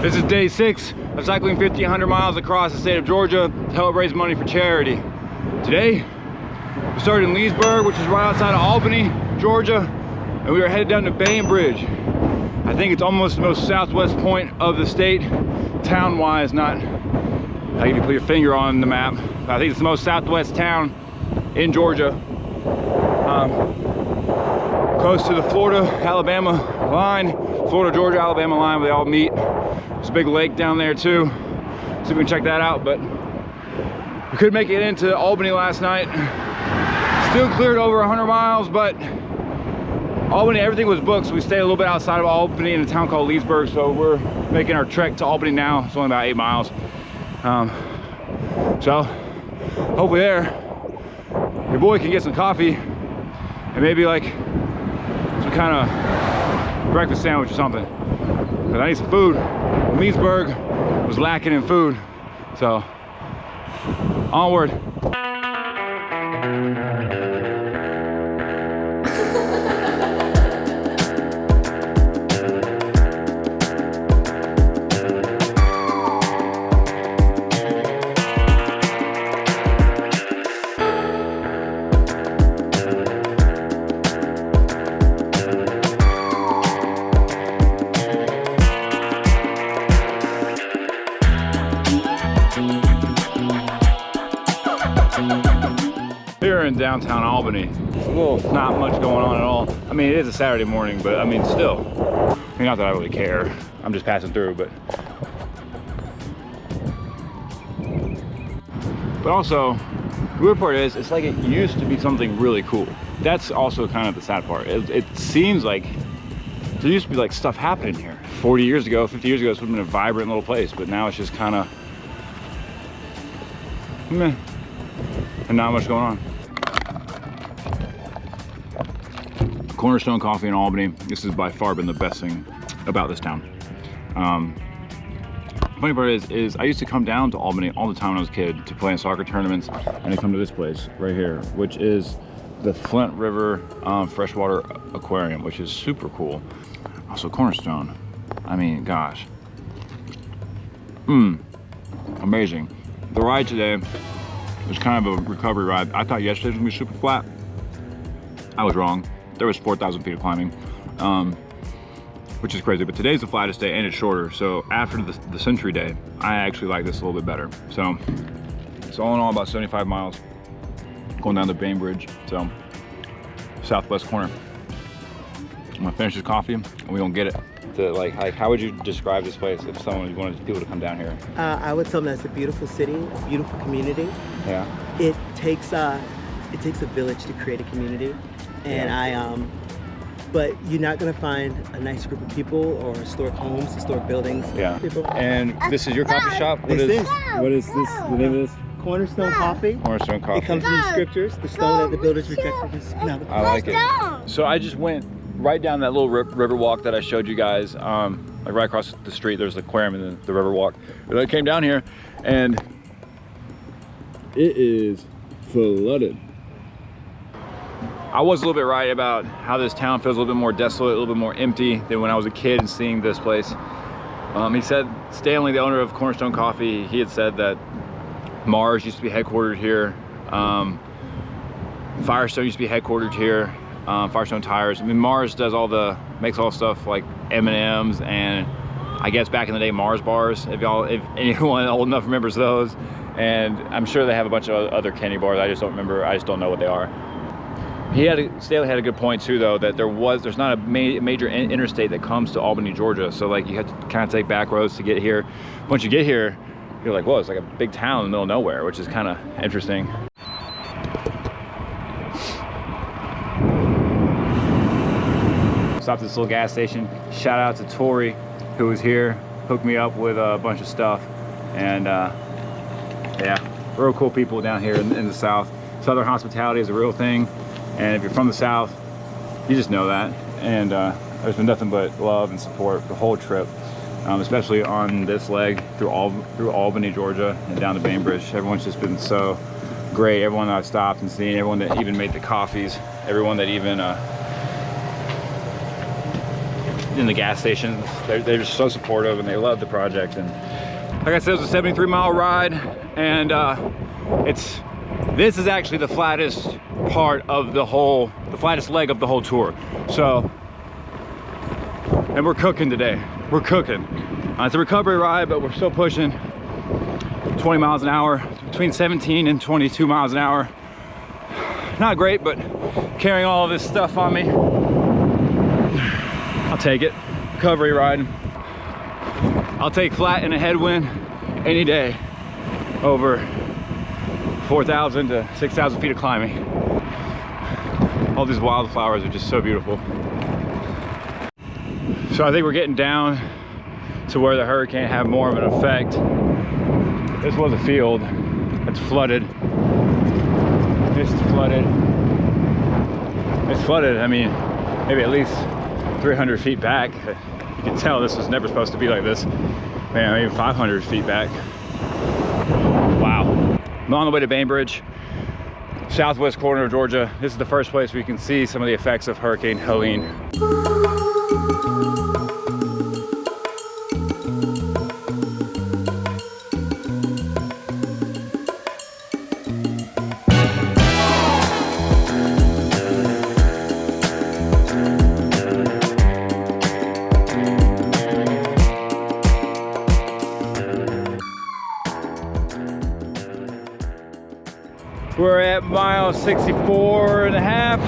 This is day 6 of cycling 1,500 miles across the state of Georgia to help raise money for charity. Today, we started in Leesburg, which is right outside of Albany, Georgia, and we are headed down to Bainbridge. I think it's almost the most southwest point of the state, town-wise, not how you put your finger on the map. I think it's the most southwest town in Georgia. Close to the Florida-Alabama line, Florida-Georgia-Alabama line where they all meet. There's a big lake down there too. See if we can check that out, but we couldn't make it into Albany last night. Still cleared over 100 miles, but Albany, everything was booked, so we stayed a little bit outside of Albany in a town called Leesburg, so we're making our trek to Albany now. It's only about 8 miles. So hopefully there, your boy can get some coffee and maybe like some kind of breakfast sandwich or something, because I need some food. Leesburg was lacking in food, so onward. In downtown Albany. Well, not much going on at all. I mean, it is a Saturday morning, but I mean, still. I mean, not that I really care. I'm just passing through, but also, the weird part is, it's like it used to be something really cool. That's also kind of the sad part. It seems like there used to be like stuff happening here. 40 years ago, 50 years ago, this would have been a vibrant little place, but now it's just kind of meh, and not much going on. Cornerstone Coffee in Albany. This has by far been the best thing about this town. Funny part is I used to come down to Albany all the time when I was a kid to play in soccer tournaments, and I come to this place right here, which is the Flint River Freshwater Aquarium, which is super cool. Also Cornerstone, I mean, gosh. Amazing. The ride today was kind of a recovery ride. I thought yesterday was gonna be super flat. I was wrong. There was 4,000 feet of climbing, which is crazy, but today's the flattest day and it's shorter. So after the Century Day, I actually like this a little bit better. So it's all in all about 75 miles going down to Bainbridge, so southwest corner. I'm gonna finish this coffee and we're gonna get it. Like, how would you describe this place if someone wanted people to come down here? I would tell them that it's a beautiful city, a beautiful community. Yeah. It takes a village to create a community. And but you're not gonna find a nice group of people or historic homes, historic buildings. Yeah. People. And this is your coffee shop? What is this? The name of this? Cornerstone Coffee. Cornerstone Coffee. It comes from the scriptures. The stone that the builders rejected is another. I like it. So I just went right down that little river walk that I showed you guys. Like right across the street, there's the aquarium and then the river walk. And I came down here and it is flooded. I was a little bit right about how this town feels a little bit more desolate, a little bit more empty than when I was a kid and seeing this place. He said, Stanley, the owner of Cornerstone Coffee, he had said that Mars used to be headquartered here. Firestone used to be headquartered here. Firestone tires. I mean, Mars does makes all the stuff like M&Ms and I guess back in the day Mars bars, if anyone old enough remembers those. And I'm sure they have a bunch of other candy bars. I just don't remember. I just don't know what they are. Stanley had a good point too, though, that there's not a major interstate that comes to Albany, Georgia. So like you have to kind of take back roads to get here. Once you get here, you're like, whoa, it's like a big town in the middle of nowhere, which is kind of interesting. Stopped at this little gas station. Shout out to Tori, who was here, hooked me up with a bunch of stuff. And yeah, real cool people down here in the South. Southern hospitality is a real thing. And if you're from the South, you just know that. And there's been nothing but love and support the whole trip, especially on this leg through Albany, Georgia, and down to Bainbridge. Everyone's just been so great. Everyone that I've stopped and seen, everyone that even made the coffees, everyone that even in the gas stations. They're just so supportive and they love the project. And like I said, it was a 73-mile ride, and this is actually the flattest part of the flattest leg of the whole tour. So, and we're cooking today. We're cooking. It's a recovery ride, but we're still pushing 20 miles an hour, between 17 and 22 miles an hour. Not great, but carrying all of this stuff on me, I'll take it. Recovery ride. I'll take flat in a headwind any day over 4,000 to 6,000 feet of climbing. All these wildflowers are just so beautiful. So I think we're getting down to where the hurricane had more of an effect. This was a field that's flooded. This is flooded. It's flooded, I mean, maybe at least 300 feet back. You can tell this was never supposed to be like this. Man, maybe 500 feet back. Wow. I'm on the way to Bainbridge, southwest corner of Georgia. This is the first place we can see some of the effects of Hurricane Helene. We're at mile 64 and a half,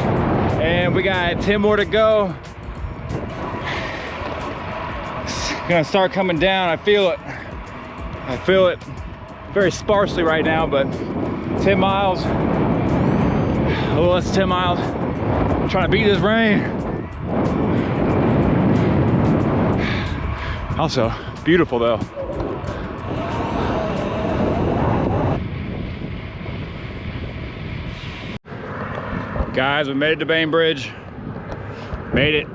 and we got 10 more to go. It's gonna start coming down. I feel it. I feel it very sparsely right now, but 10 miles, a little less than 10 miles. I'm trying to beat this rain. Also, beautiful though. Guys, we made it to Bainbridge. Made it.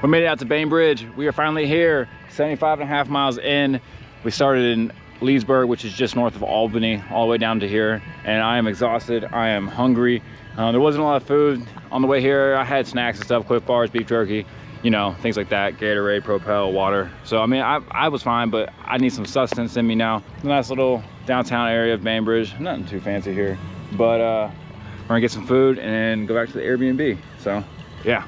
We made it out to Bainbridge. We are finally here, 75.5 miles in. We started in Leesburg, which is just north of Albany, all the way down to here. And I am exhausted, I am hungry. There wasn't a lot of food on the way here. I had snacks and stuff, Cliff Bars, beef jerky, you know, things like that, Gatorade, Propel, water. So, I mean, I was fine, but I need some sustenance in me now. Nice little downtown area of Bainbridge. Nothing too fancy here, but we're gonna get some food and go back to the Airbnb. So, yeah.